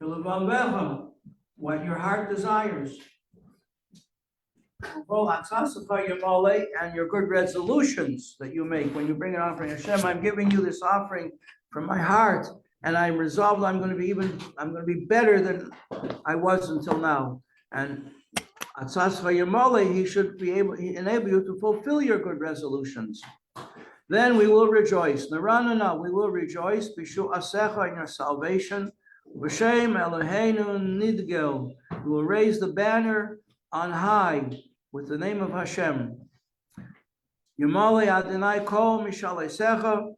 what your heart desires. And your good resolutions that you make when you bring an offering. Hashem, I'm giving you this offering from my heart, and I'm resolved I'm going to be better than I was until now. And he should be enable you to fulfill your good resolutions. Then we will rejoice. Naranana, we will rejoice. Bishu asecha in your salvation. V'shem Eloheinu nidgel. We will raise the banner on high with the name of Hashem. Yamale Adonai kol mishalesecha.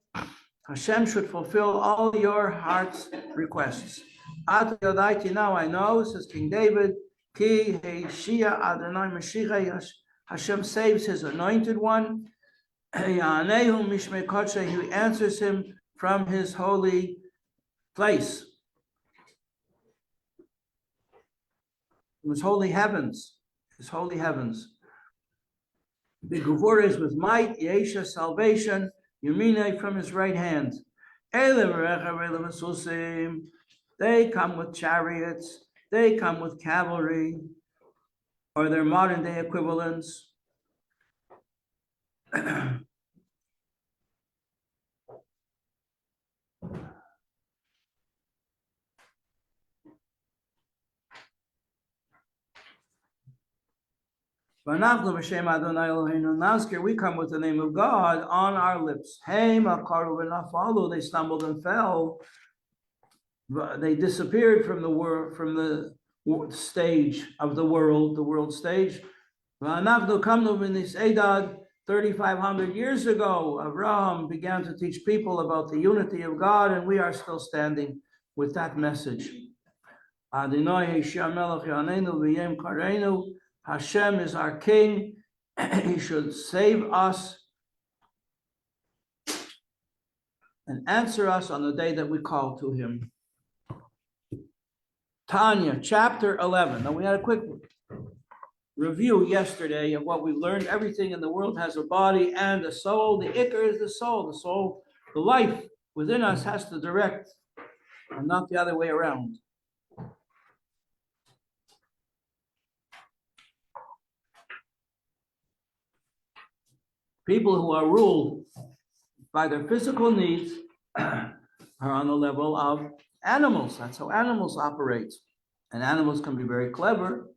Hashem should fulfill all your heart's requests. At Yodaiti, now I know, says King David, Ki Shia Adonai Mashiach. Hashem saves his anointed one. He answers him from his holy place, from his holy heavens, The Gevurah is with might, Yesha salvation, Yemine from his right hand. They come with chariots, they come with cavalry, or their modern day equivalents. We come with the name of God on our lips. They stumbled and fell. They disappeared from the stage of the world stage. 3,500 years ago, Abraham began to teach people about the unity of God, and we are still standing with that message. Hashem is our king. He should save us and answer us on the day that we call to him. Tanya, chapter 11. Now we had a quick review yesterday of what we learned. Everything in the world has a body and a soul. The ikar is the soul. The soul, the life within us has to direct, and not the other way around. People who are ruled by their physical needs are on the level of animals. That's how animals operate. And animals can be very clever.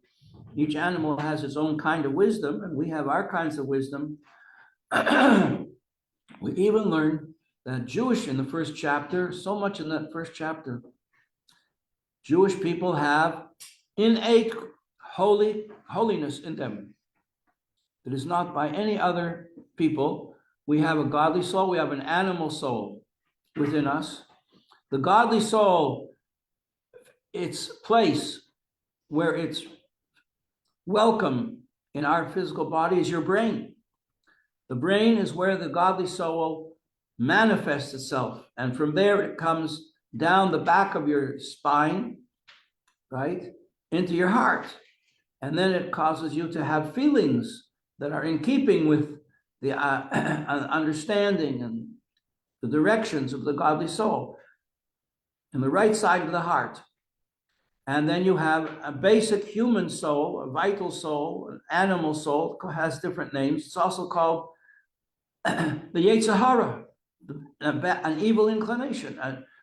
Each animal has its own kind of wisdom, and we have our kinds of wisdom. We even learned that Jewish in the first chapter, so much in that first chapter, Jewish people have innate holiness in them. It is not by any other people. We have a godly soul, we have an animal soul within us. The godly soul, its place where it's welcome in our physical body is your brain. The brain is where the godly soul manifests itself. And from there, it comes down the back of your spine, right, into your heart. And then it causes you to have feelings that are in keeping with the understanding and the directions of the godly soul in the right side of the heart. And then you have a basic human soul, a vital soul, an animal soul, has different names. It's also called the Yetzer Hara, an evil inclination.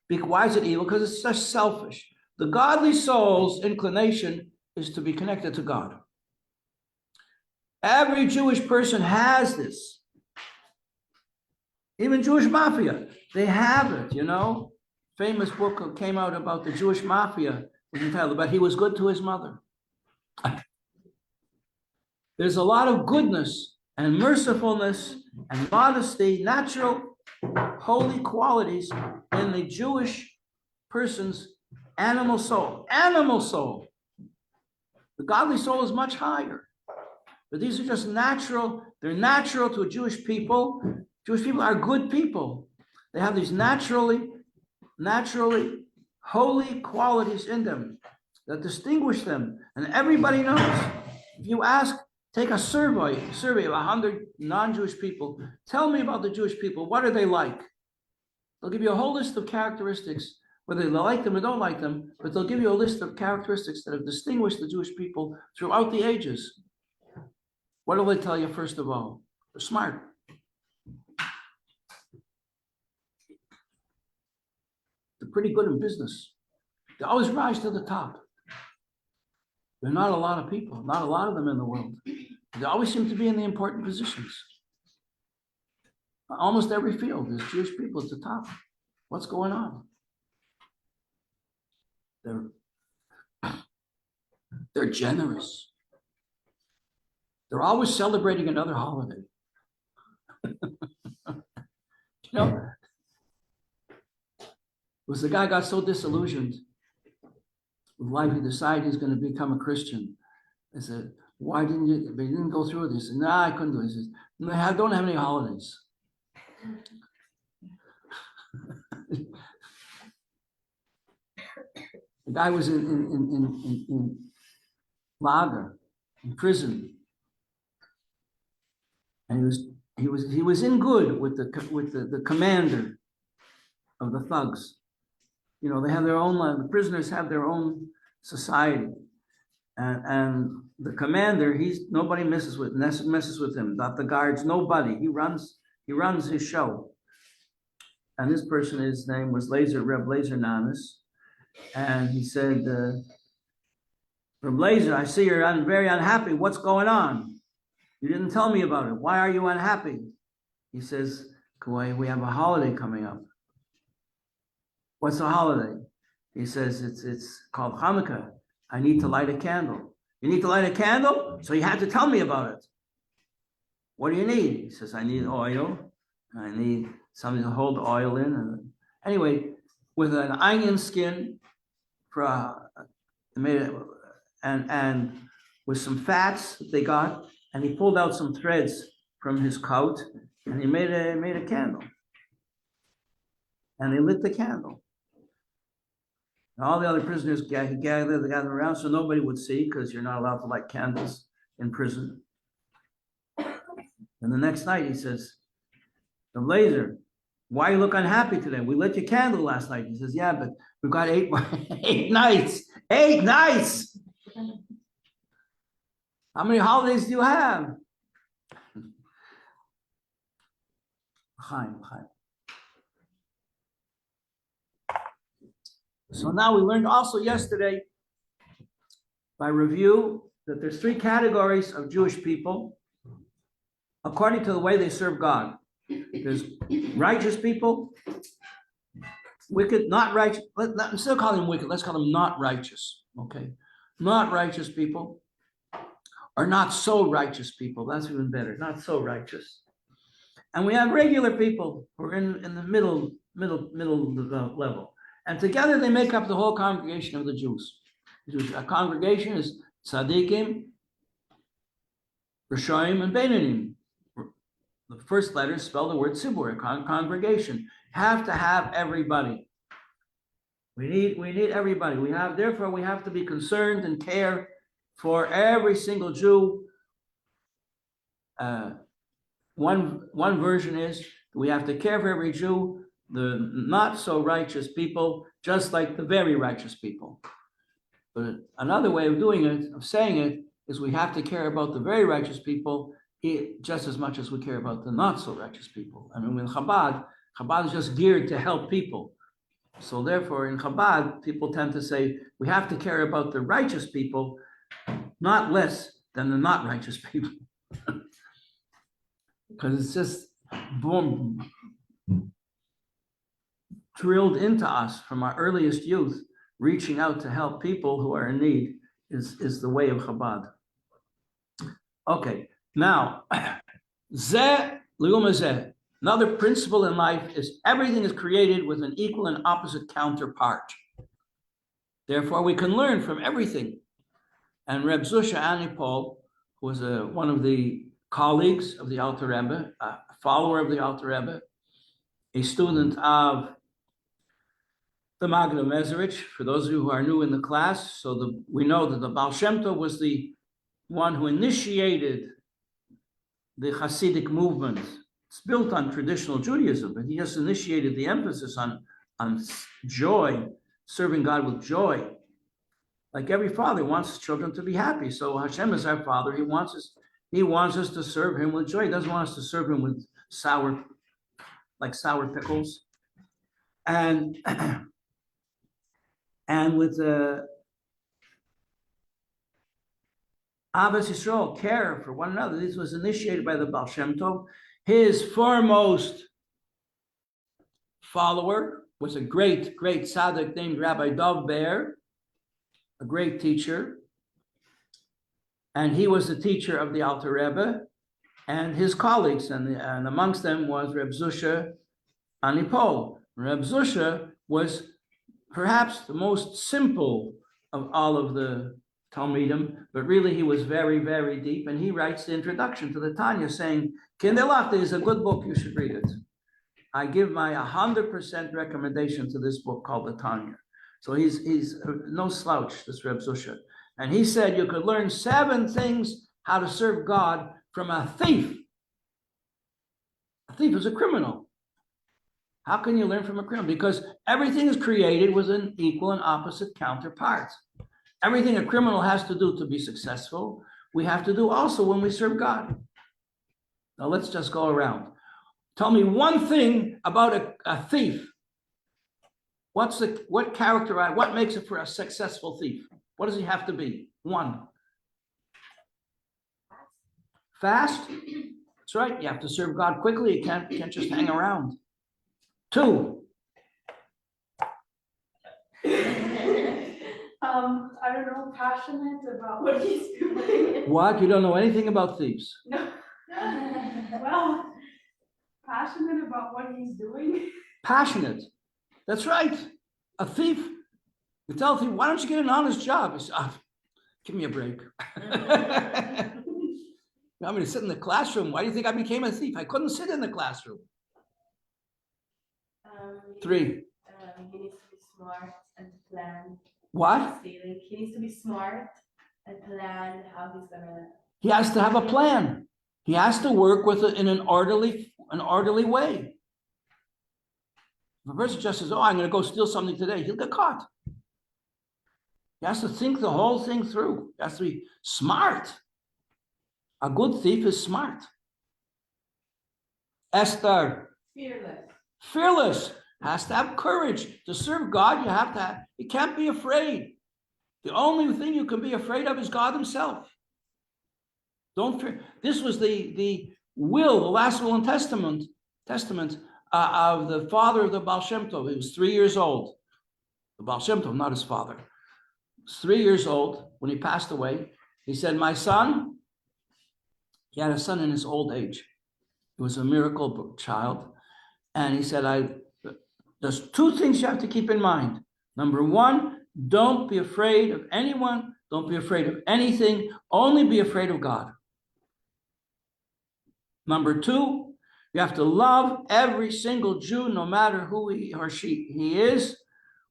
Why is it evil? Because it's just selfish. The godly soul's inclination is to be connected to God. Every Jewish person has this. Even Jewish mafia, they have it, you know. Famous book came out about the Jewish mafia, but he was good to his mother. There's a lot of goodness and mercifulness and modesty, natural, holy qualities in the Jewish person's animal soul. Animal soul. The godly soul is much higher. But these are just natural. They're natural to Jewish people. Jewish people are good people. They have these naturally holy qualities in them that distinguish them. And everybody knows. If you take a survey of 100 non-Jewish people, tell me about the Jewish people. What are they like? They'll give you a whole list of characteristics whether they like them or don't like them, but they'll give you a list of characteristics that have distinguished the Jewish people throughout the ages. What do they tell you first of all? They're smart. They're pretty good in business. They always rise to the top. There are not a lot of people, not a lot of them in the world. They always seem to be in the important positions. Almost every field, there's Jewish people at the top. What's going on? They're generous. They're always celebrating another holiday. You know, was the guy got so disillusioned with life, he decided he's going to become a Christian. I said, why didn't you? But he didn't go through it. He said, nah, I couldn't do it. He says, no, I don't have any holidays. The guy was in lager, in prison, and he was in good with the commander of the thugs. You know, they have their own, the prisoners have their own society. And the commander, nobody messes with him, not the guards, nobody. He runs his show. And this person, his name was Reb Lazer Nanas. And he said, Reb Lazer, I see you're very unhappy. What's going on? You didn't tell me about it. Why are you unhappy? He says, we have a holiday coming up. What's the holiday? He says, it's called Hanukkah. I need to light a candle. You need to light a candle? So you had to tell me about it. What do you need? He says, I need oil. I need something to hold the oil in. And anyway, with an onion skin, and with some fats that they got, and he pulled out some threads from his coat, and he made a candle. And they lit the candle. All the other prisoners gathered around so nobody would see, because you're not allowed to light candles in prison. And the next night he says, the Lazer, why you look unhappy today? We lit your candle last night. He says, yeah, but we've got 8 nights. 8 nights! How many holidays do you have? Chaim. So now we learned also yesterday by review that there's 3 categories of Jewish people according to the way they serve God. There's righteous people, wicked, not righteous. Instead of calling them wicked, let's call them not righteous. Okay, not righteous people, or not so righteous people. That's even better. Not so righteous. And we have regular people who are in the middle level. And together they make up the whole congregation of the Jews. A congregation is tzaddikim, rishonim, and beinanim. The first letters spell the word tzibur, a congregation. Have to have everybody. We need everybody. Therefore we have to be concerned and care for every single Jew. One version is we have to care for every Jew, the not so righteous people, just like the very righteous people. But another way of doing it, of saying it, is we have to care about the very righteous people just as much as we care about the not so righteous people. I mean, with Chabad is just geared to help people. So therefore, in Chabad, people tend to say we have to care about the righteous people, not less than the not righteous people. Because it's just drilled into us from our earliest youth, reaching out to help people who are in need is the way of Chabad. Okay, now, another principle in life is everything is created with an equal and opposite counterpart. Therefore, we can learn from everything. And Reb Zusha Anipol, who was one of the colleagues of the Alter Rebbe, a follower of the Alter Rebbe, a student of the Maggid Mezerich, for those of you who are new in the class, we know that the Baal Shem Tov was the one who initiated the Hasidic movement. It's built on traditional Judaism, but he just initiated the emphasis on joy, serving God with joy. Like every father wants his children to be happy. So Hashem is our father. He wants us to serve him with joy. He doesn't want us to serve him with sour pickles. And with Ahavas Yisrael, care for one another. This was initiated by the Baal Shem Tov. His foremost follower was a great tzaddik named Rabbi Dov Ber, a great teacher. And he was the teacher of the Alter Rebbe and his colleagues. And amongst them was Reb Zusha Anipol. Reb Zusha was perhaps the most simple of all of the Talmidim, but really he was very, very deep. And he writes the introduction to the Tanya saying, Kinderlachta is a good book, you should read it. I give my 100% recommendation to this book called the Tanya. So he's no slouch, this Reb Zusha. And he said you could learn 7 things how to serve God from a thief. A thief is a criminal. How can you learn from a criminal? Because everything is created with an equal and opposite counterpart. Everything a criminal has to do to be successful, we have to do also when we serve God. Now let's just go around. Tell me one thing about a thief. What makes it for a successful thief? What does he have to be? 1. Fast. That's right. You have to serve God quickly. You can't just hang around. 2. I don't know, passionate about what he's doing. What? You don't know anything about thieves? No. Well, passionate about what he's doing. Passionate. That's right. A thief. You tell a thief, why don't you get an honest job? He says, give me a break. I'm going to sit in the classroom. Why do you think I became a thief? I couldn't sit in the classroom. 3. He needs to be smart and plan. What? He needs to be smart and plan how he's gonna. He has to have a plan. He has to work with it in an orderly way. If a person just says, I'm going to go steal something today, he'll get caught. He has to think the whole thing through. He has to be smart. A good thief is smart. Esther. Fearless. Has to have courage. To serve God, you can't be afraid. The only thing you can be afraid of is God himself. Don't fear. This was the last will and testament of the father of the Baal Shem Tov. He was 3 years old. The Baal Shem Tov, not his father. He was 3 years old when he passed away. He said, my son, he had a son in his old age. He was a miracle child. And he said, there's 2 things you have to keep in mind. Number 1, don't be afraid of anyone. Don't be afraid of anything. Only be afraid of God. Number 2, you have to love every single Jew, no matter who he or she is,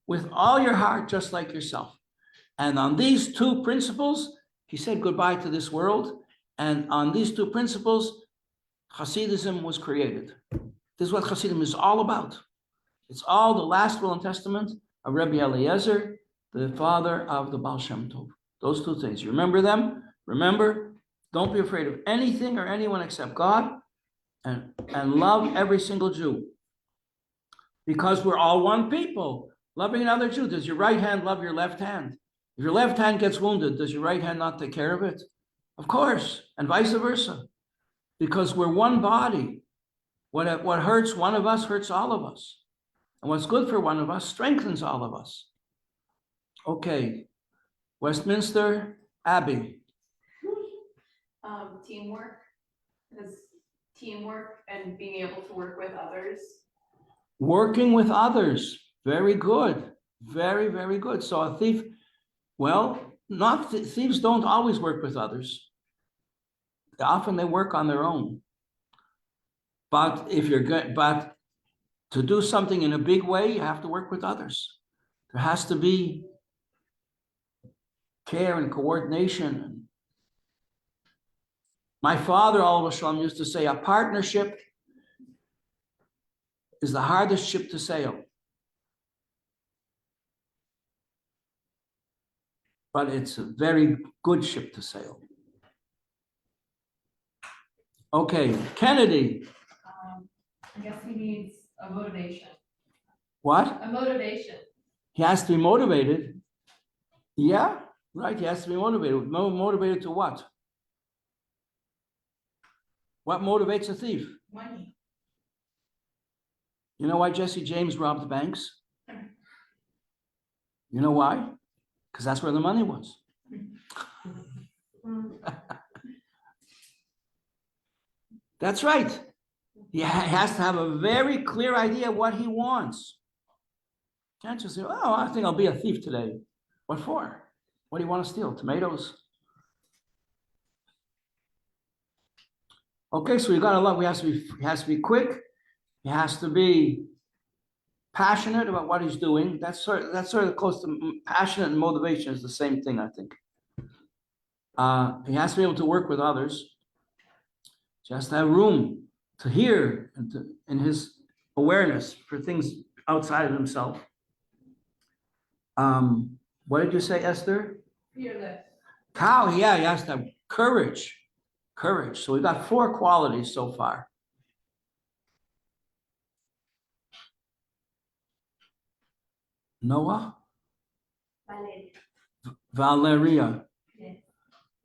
with all your heart, just like yourself. And on these 2 principles, he said goodbye to this world. And on these 2 principles, Hasidism was created. This is what Hasidism is all about. It's all the last will and testament of Rabbi Eliezer, the father of the Baal Shem Tov. Those 2 things. You remember them? Remember, don't be afraid of anything or anyone except God, and love every single Jew. Because we're all one people. Loving another Jew. Does your right hand love your left hand? If your left hand gets wounded, does your right hand not take care of it? Of course, and vice versa. Because we're one body. What hurts one of us hurts all of us. And what's good for one of us strengthens all of us. Okay, Westminster Abbey. Teamwork. Because teamwork and being able to work with others. Working with others. Very good. Very, very good. So a thief, thieves don't always work with others. Often they work on their own. But to do something in a big way, you have to work with others. There has to be care and coordination. My father, Alav Shalom, used to say, a partnership is the hardest ship to sail. but it's a very good ship to sail. Okay, Kennedy. I guess he needs a motivation. What? A motivation. He has to be motivated. Yeah, right. He has to be motivated. Motivated to what? What motivates a thief? Money. You know why Jesse James robbed banks? You know why? Because that's where the money was. That's right. He has to have a very clear idea what he wants. Can't just say, oh, I think I'll be a thief today. What for? What do you want to steal? Tomatoes? Okay, so we got a lot. He has to be quick. He has to be passionate about what he's doing. That's sort of close to passionate and motivation is the same thing, I think. He has to be able to work with others. He has to have room to hear and in his awareness for things outside of himself. What did you say, Esther? Fearless. Yeah, he has to have courage. Courage. So we've got 4 qualities so far. Noah? Valeria. Yes.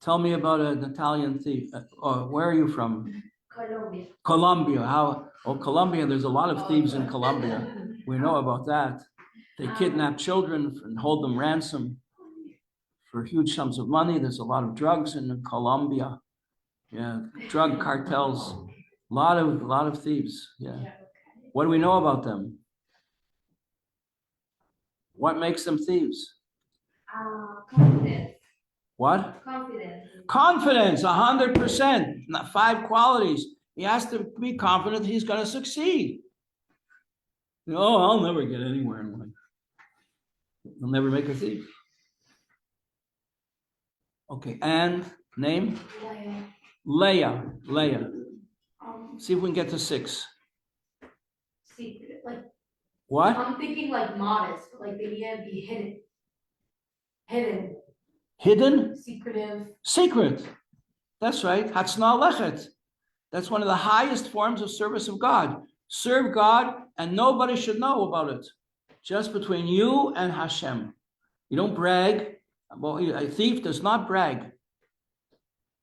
Tell me about an Italian thief. Where are you from? Colombia. Colombia. Colombia, there's a lot of thieves in Colombia. We know about that. They kidnap children and hold them ransom for huge sums of money. There's a lot of drugs in Colombia. Yeah, drug cartels. A lot of thieves. Yeah. What do we know about them? What makes them thieves? Confidence. What? Confidence. Confidence, 100%. 5 qualities. He has to be confident he's going to succeed. Oh, I'll never get anywhere in life. He'll never make a thief. Okay, and name? Leah. See if we can get to 6. Secret, like What? I'm thinking like modest, but like they need to be hidden. Hidden? Secretive. Secret. That's right. Hatzna lechet. That's one of the highest forms of service of God. Serve God and nobody should know about it. Just between you and Hashem. You don't brag. Well, a thief does not brag.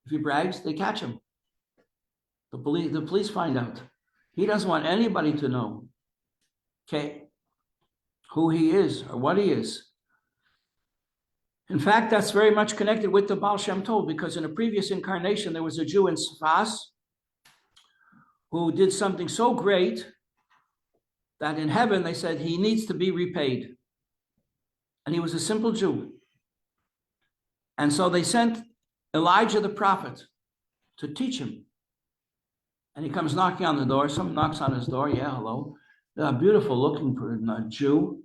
If he brags, they catch him. The police find out. He doesn't want anybody to know, okay, who he is or what he is. In fact, that's very much connected with the Baal Shem Tov, because in a previous incarnation, there was a Jew in Sfas who did something so great that in heaven, they said he needs to be repaid. And he was a simple Jew. And so they sent Elijah the prophet to teach him. And he comes knocking on the door. Someone knocks on his door. Yeah, hello. Beautiful looking Jew,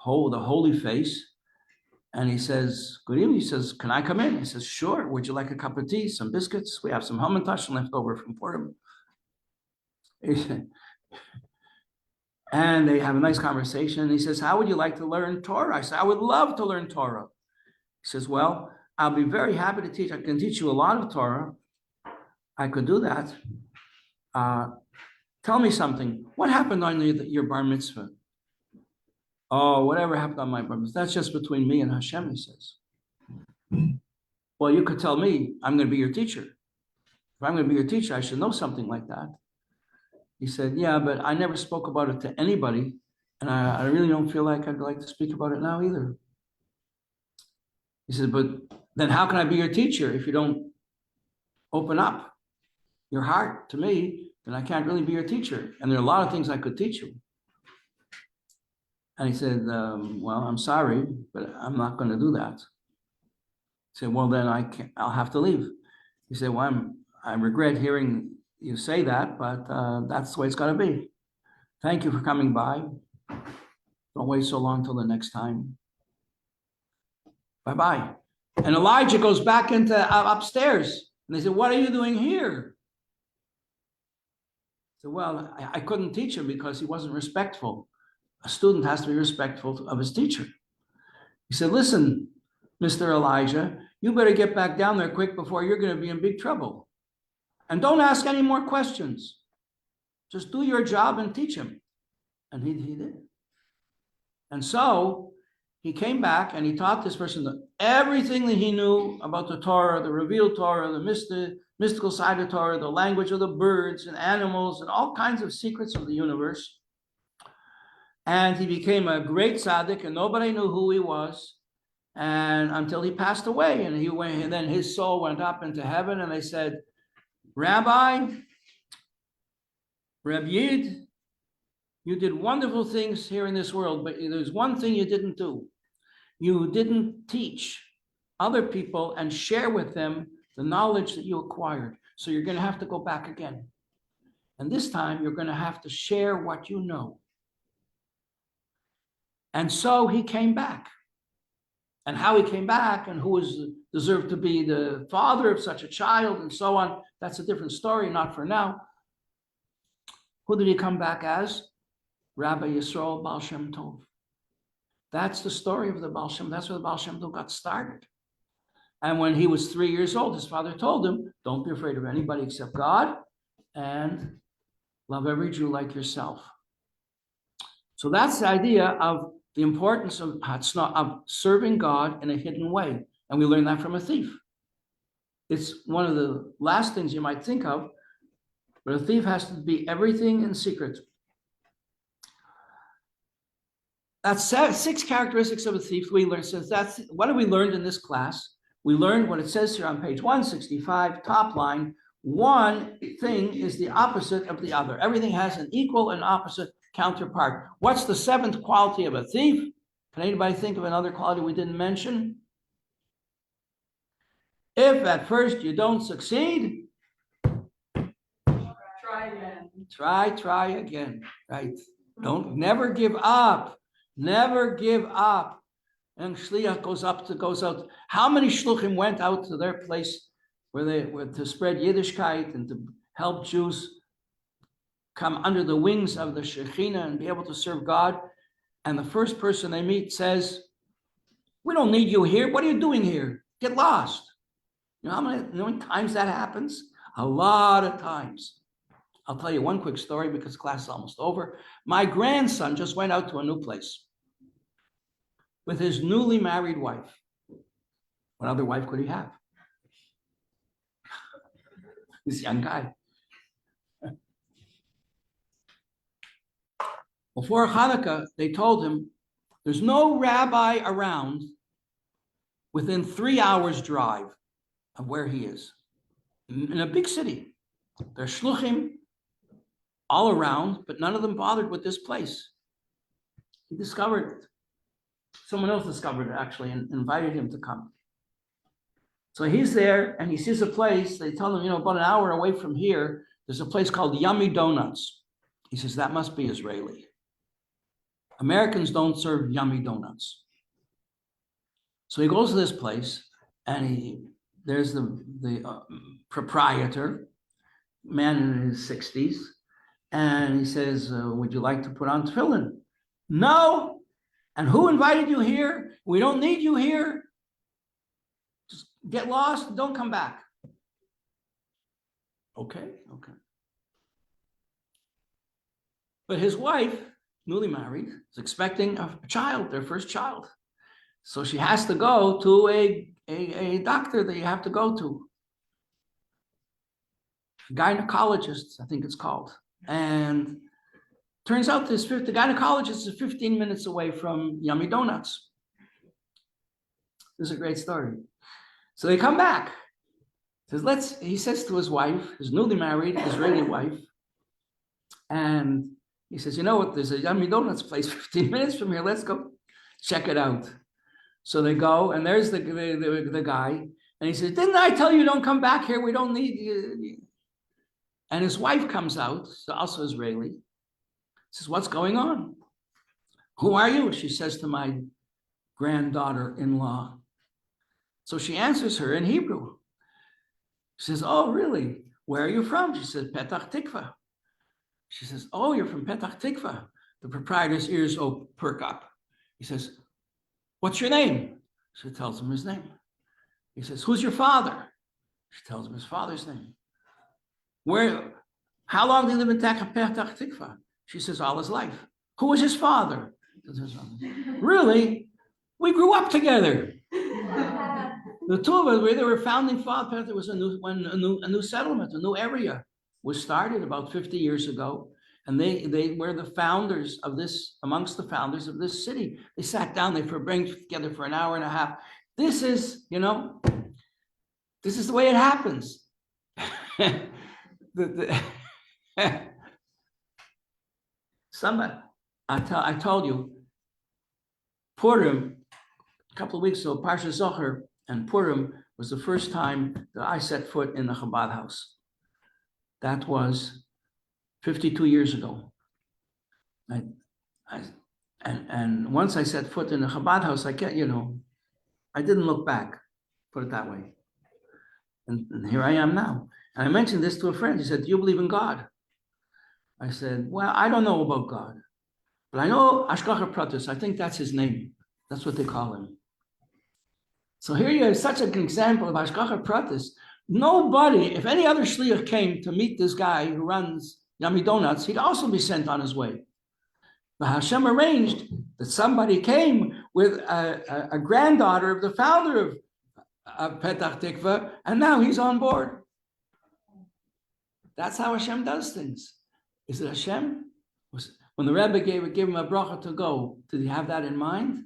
the holy face. And he says, good evening. He says, can I come in? He says, sure. Would you like a cup of tea, some biscuits? We have some hamantash left over from Purim. And they have a nice conversation. And he says, how would you like to learn Torah? I said, I would love to learn Torah. He says, well, I'll be very happy to teach. I can teach you a lot of Torah. I could do that. Tell me something. What happened on your bar mitzvah? Oh, whatever happened on my bar mitzvah. That's just between me and Hashem, he says. Well, you could tell me, I'm going to be your teacher. If I'm going to be your teacher, I should know something like that. He said, yeah, but I never spoke about it to anybody. And I really don't feel like I'd like to speak about it now either. He said, but then how can I be your teacher if you don't open up your heart to me? Then I can't really be your teacher. And there are a lot of things I could teach you. And he said, well, I'm sorry, but I'm not going to do that. He said, well, then I'll have to leave. He said, well, I regret hearing you say that, but that's the way it's got to be. Thank you for coming by. Don't wait so long till the next time. Bye-bye. And Elijah goes back into upstairs. And they said, what are you doing here? He said, well, I couldn't teach him because he wasn't respectful. A student has to be respectful of his teacher. He said, listen, Mr. Elijah, you better get back down there quick before you're going to be in big trouble. And don't ask any more questions. Just do your job and teach him. And he did. And so he came back and he taught this person everything that he knew about the Torah, the revealed Torah, the mystical side of Torah, the language of the birds and animals and all kinds of secrets of the universe. And he became a great tzaddik and nobody knew who he was. And until he passed away, and then his soul went up into heaven, and they said, Rabbi Yid, you did wonderful things here in this world, but there's one thing you didn't do. You didn't teach other people and share with them the knowledge that you acquired. So you're going to have to go back again. And this time you're going to have to share what you know. And so he came back. And how he came back and who was deserved to be the father of such a child and so on, that's a different story, not for now. Who did he come back as? Rabbi Yisrael Baal Shem Tov. That's the story of the Baal Shem. That's where the Baal Shem Tov got started. And when he was 3 years old, his father told him, don't be afraid of anybody except God and love every Jew like yourself. So that's the idea of the importance of serving God in a hidden way. And we learn that from a thief. It's one of the last things you might think of, but a thief has to be everything in secret. That's 6 characteristics of a thief we learned. So that's what have we learned in this class? We learned what it says here on page 165, top line. One thing is the opposite of the other. Everything has an equal and opposite counterpart. What's the 7th quality of a thief? Can anybody think of another quality we didn't mention? If at first you don't succeed, Try again. Try again, right? Never give up. Never give up. And Shliach goes out. How many shluchim went out to their place where they were to spread Yiddishkeit and to help Jews come under the wings of the Shekhinah and be able to serve God? And the first person they meet says, we don't need you here. What are you doing here? Get lost. You know how many times that happens? A lot of times. I'll tell you one quick story because class is almost over. My grandson just went out to a new place with his newly married wife. What other wife could he have? This young guy. Before Hanukkah, they told him, there's no rabbi around within 3 hours drive of where he is. In a big city. There's shluchim all around, but none of them bothered with this place. He discovered it. Someone else discovered it, actually, and invited him to come. So he's there, and he sees a place. They tell him, about an hour away from here, there's a place called Yummy Donuts. He says, that must be Israeli. Americans don't serve yummy donuts. So he goes to this place, and there's the proprietor, man in his 60s, and he says, would you like to put on tefillin? No. And who invited you here? We don't need you here. Just get lost, don't come back. Okay. But his wife, newly married, is expecting a child, their first child. So she has to go to a doctor that you have to go to. Gynecologist, I think it's called. And turns out the gynecologist is 15 minutes away from Yummy Donuts. This is a great story. So they come back. He says to his wife, his newly married Israeli wife, and he says, you know what, there's a Yummy Donuts place 15 minutes from here. Let's go check it out. So they go, and there's the guy, and he says, didn't I tell you don't come back here? We don't need you. And his wife comes out, also Israeli, says, what's going on? Who are you? She says to my granddaughter-in-law. So she answers her in Hebrew. She says, oh, really? Where are you from? She says, Petach Tikva. She says, oh, you're from Petach Tikva. The proprietor's ears perk up. He says, what's your name? She tells him his name. He says, who's your father? She tells him his father's name. How long did he live in Petach Tikva? She says, all his life. Who was his father? Really? We grew up together. The two of us, they were founding fathers. There was a new settlement, a new area was started about 50 years ago. And they were the founders of this, amongst the founders of this city. They sat down, they bring together for an hour and a half. This is, this is the way it happens. Somebody, I told you, Purim, a couple of weeks ago, Parsha Zohar and Purim was the first time that I set foot in the Chabad house. That was 52 years ago. And once I set foot in the Chabad house, I didn't look back, put it that way. And here I am now. And I mentioned this to a friend. He said, do you believe in God? I said, well, I don't know about God, but I know Ashgacha Pratis. I think that's his name. That's what they call him. So here you have such an example of Ashgacha Pratis. Nobody, if any other shliach came to meet this guy who runs Yummy Donuts, he'd also be sent on his way. But Hashem arranged that somebody came with a granddaughter of the founder of Petach Tikva, and now he's on board. That's how Hashem does things. Is it Hashem? When the Rebbe gave him a bracha to go, did he have that in mind?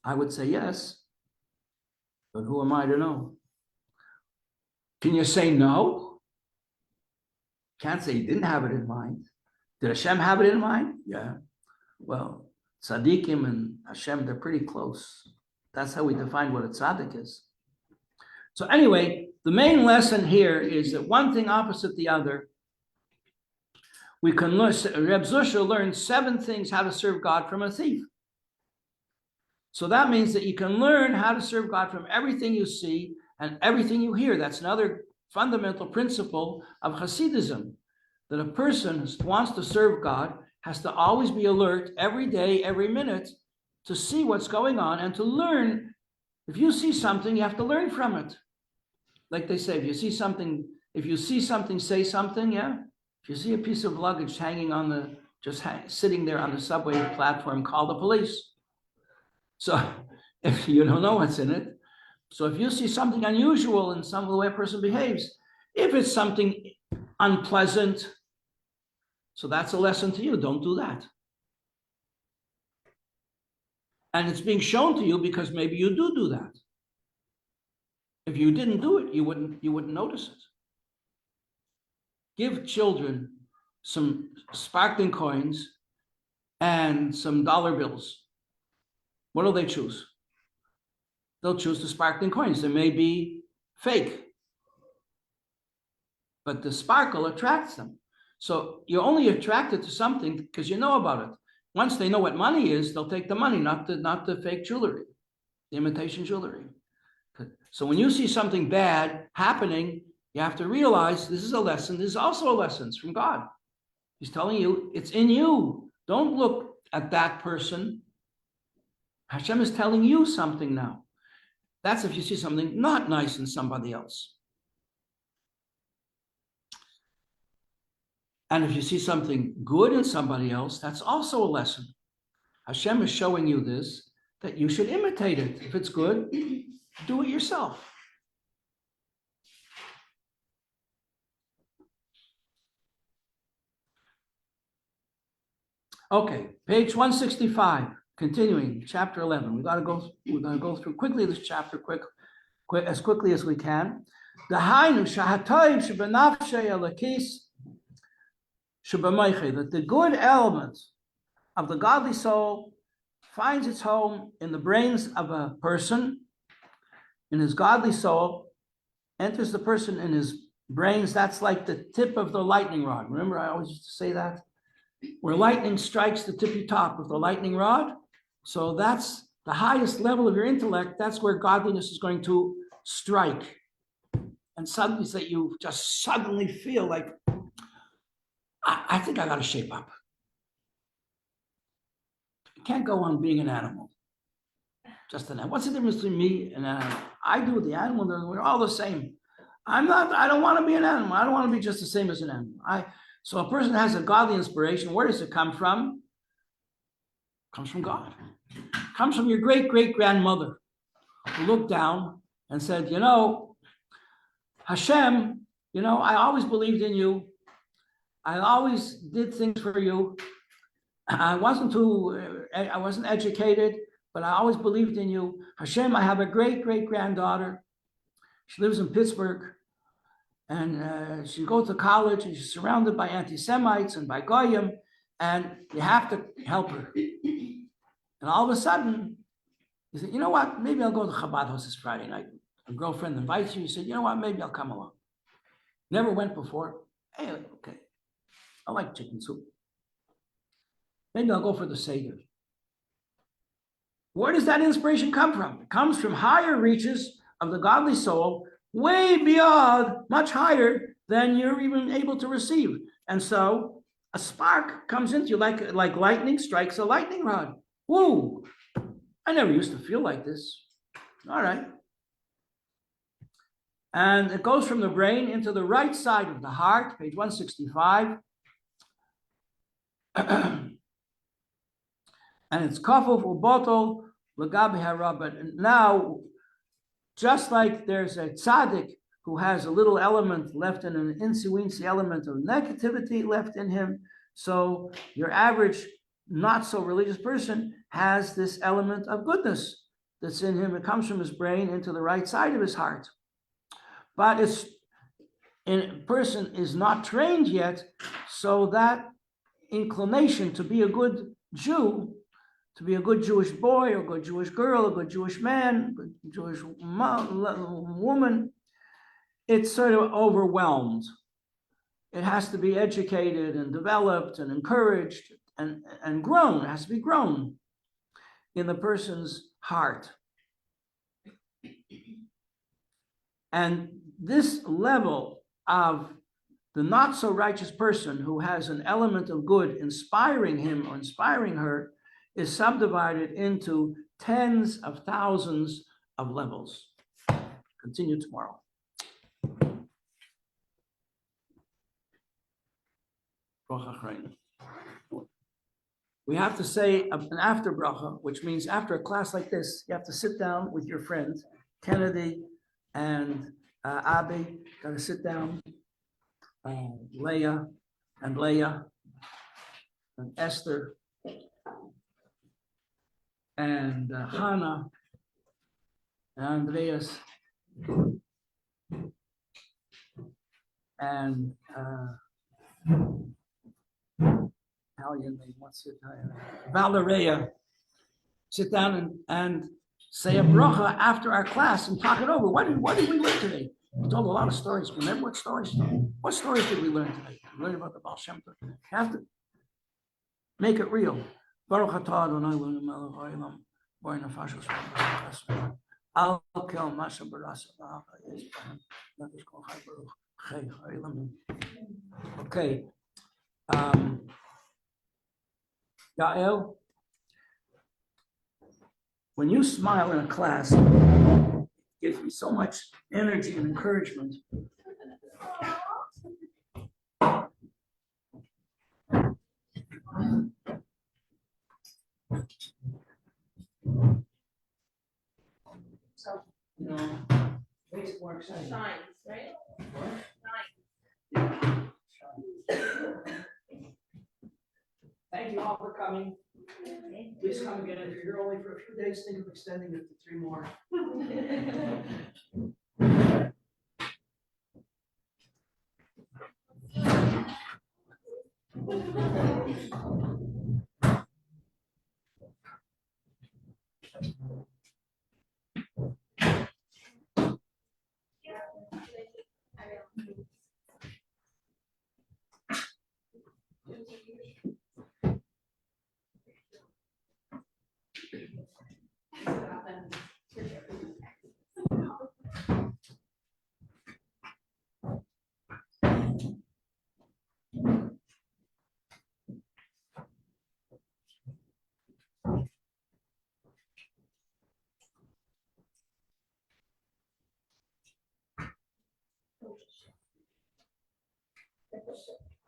I would say yes, but who am I to know? Can you say no? Can't say he didn't have it in mind. Did Hashem have it in mind? Yeah. Well, tzaddikim and Hashem, they're pretty close. That's how we define what a tzaddik is. So anyway, the main lesson here is that one thing opposite the other. We can learn, Reb Zusha learned 7 things how to serve God from a thief. So that means that you can learn how to serve God from everything you see and everything you hear. That's another fundamental principle of Hasidism, that a person who wants to serve God has to always be alert every day, every minute, to see what's going on and to learn. If you see something, you have to learn from it. Like they say, if you see something, say something, yeah? If you see a piece of luggage hanging on sitting there on the subway platform, call the police. So if you don't know what's in it, so if you see something unusual in some of the way a person behaves, if it's something unpleasant, so that's a lesson to you, don't do that. And it's being shown to you because maybe you do that. If you didn't do it, you wouldn't notice it. Give children some sparkling coins and some dollar bills. What do they choose? They'll choose the sparkling coins. They may be fake, but the sparkle attracts them. So you're only attracted to something because you know about it. Once they know what money is, they'll take the money, not the fake jewelry, the imitation jewelry. So when you see something bad happening, you have to realize this is a lesson. This is also a lesson. It's from God. He's telling you it's in you. Don't look at that person. Hashem is telling you something now. That's if you see something not nice in somebody else. And if you see something good in somebody else, that's also a lesson. Hashem is showing you this, that you should imitate it. If it's good, do it yourself. Okay, page 165, continuing, chapter 11. We're gonna go through quickly this chapter, as quickly as we can. That the good element of the godly soul finds its home in the brains of a person, in his godly soul, enters the person in his brains. That's like the tip of the lightning rod. Remember, I always used to say that? Where lightning strikes the tippy top of the lightning rod. So that's the highest level of your intellect. That's where godliness is going to strike. And suddenly that you just suddenly feel like, I think I got to shape up. can't go on being an animal. Just an animal. What's the difference between me and an animal? I do the animal, we're all the same. I don't want to be an animal. I don't want to be just the same as an animal. So a person has a godly inspiration. Where does it come from? It comes from God. It comes from your great-great-grandmother who looked down and said, Hashem, I always believed in you. I always did things for you. I wasn't educated, but I always believed in you. Hashem, I have a great-great-granddaughter. She lives in Pittsburgh. And she goes to college and she's surrounded by anti-Semites and by Goyim, and you have to help her. And all of a sudden, you say, you know what? Maybe I'll go to Chabad house this Friday night. A girlfriend invites you. You said, you know what? Maybe I'll come along. Never went before. Hey, okay. I like chicken soup. Maybe I'll go for the Seder. Where does that inspiration come from? It comes from higher reaches of the godly soul, way beyond, much higher than you're even able to receive. And so a spark comes into you like lightning strikes a lightning rod. Whoa, I never used to feel like this. All right. And it goes from the brain into the right side of the heart, page 165. And it's kafuf u'botol l'gabi hara. But now, just like there's a tzaddik who has a little element left in an incy-wincy element of negativity left in him, so your average not so religious person has this element of goodness that's in him. It comes from his brain into the right side of his heart. But a person is not trained yet, so that inclination to be a good Jew, to be a good Jewish boy, or a good Jewish girl, a good Jewish man, a good Jewish woman, it's sort of overwhelmed. It has to be educated and developed and encouraged and grown. It has to be grown in the person's heart. And this level of the not so righteous person who has an element of good inspiring him or inspiring her is subdivided into tens of thousands of levels. Continue tomorrow. We have to say an after bracha, which means after a class like this, you have to sit down with your friends, Kennedy and Abi, got to sit down, Leah and Esther and Hannah and Andreas and Italian name, what's it? Valeria. Sit down and say a bracha after our class and talk it over. What did we learn today? We told a lot of stories. Remember what stories? What stories did we learn today? We learned about the Baal Shem Tov. You have to make it real. Baruch atah Adonai Eloheinu melech haolam, borei nefashos v'chesed. Al kel masha barasa v'ha'chayes b'hem, nefesh kol chai baruch chai ha'ilamim. Okay. Yael, when you smile in a class, it gives me so much energy and encouragement. So, makes it more exciting. Shines, right? Thank you all for coming. Please come again. If you're here only for a few days, think of extending it to 3 more.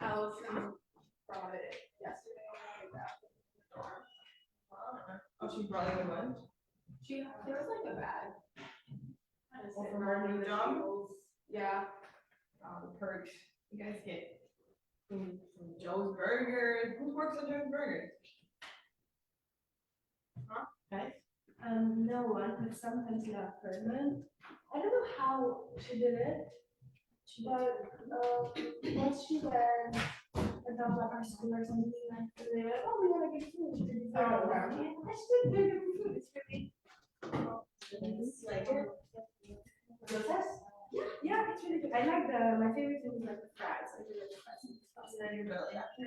Allison brought it yesterday. Oh, she brought you one? There was like a bag. Kind of Oh, sitting from her around new the job? tables. Yeah. The perks. You guys get from Joe's Burgers. Who works at Joe's Burgers? Huh? Guys? No one, but sometimes you have permanent. I don't know how she did it, but once she went about like our school or something, like they were like, oh, we want to get food. Should we do food? Oh, wow. Yeah, I should do food. It's really like it. Yeah, it's really good. I like my favorite thing is like the fries. I really like the fries and stuff. And then you're really happy.